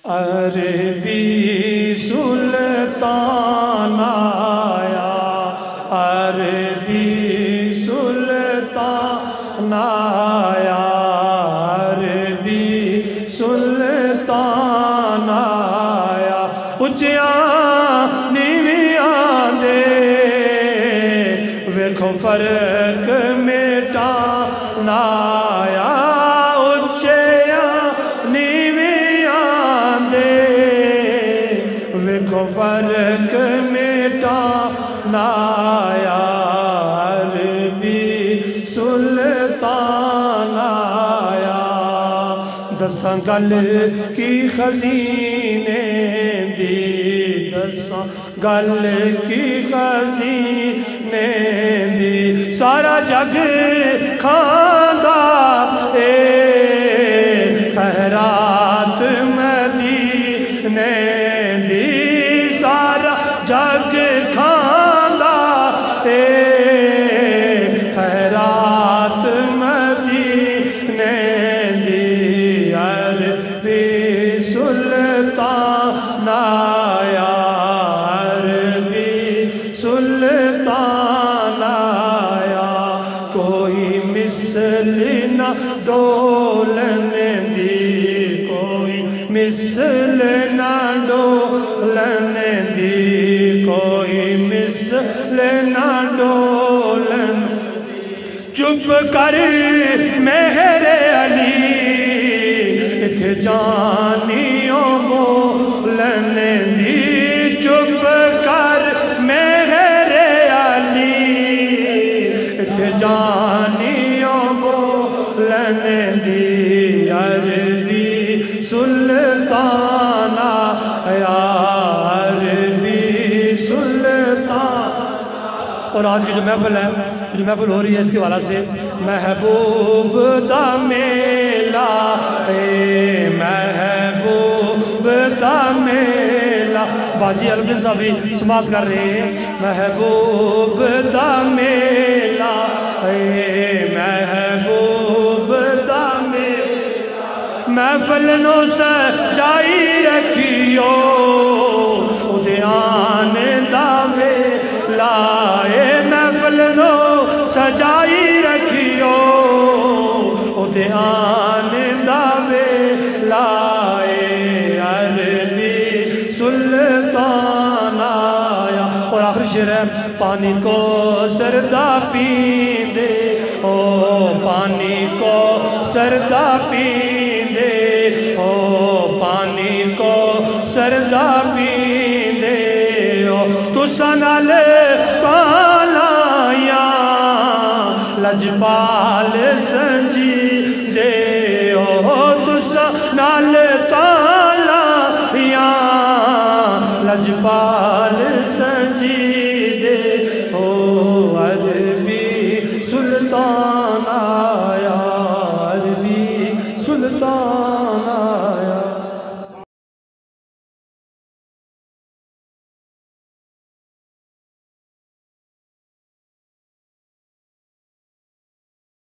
عربی سلطان آیا، عربی سلطان آیا، عربی سلطان آیا، اچیاں نیویاں دے ویکھو فرق مٹانا آیا، فرق مٹانا آیا، عربی سلطان آیا، دساں گل کی خزینے دی، دساں گل کی خزینے دی، سارا جگ کھاندا اے خیرات مدینے دی، جگ کھاندا اے خیرات مدینے دی، عربی سلطان آیا، عربی سلطان آیا، کوئی مثل نہ ڈولن دی، کوئی مثل نہ ڈولن دی، کوئی مثل نہ ڈولن، چپ کر مہر علی اتھے جانیوں بولن دی، چپ کر مہر علی اتھے جانیوں بولن دی، عربی سلطان آیا، عربی سلطان۔ اور آج کی جو محفل ہو رہی ہے اس کے حوالے سے، محبوب دا میلہ اے محبوب دا میلہ، باجی الدین صاحب بھی سماعت کر رہے ہیں، محبوب دا میلہ اے محبوب دا میلہ، محفل نو سجائی رکھیو ادیان دا ویلا، اے محفل نو سجائی رکھیو ادیان دا ویلا، اے عربی سلطان آیا۔ اور آخری شعر ہے، پانی کو سردہ پیندے او پانی کو سردہ پیندے او پانی کو سردہ پیندے او، تساں نال تالیاں لجپال سنجیدے او، تساں نال تالیاں لجپال سنجیدے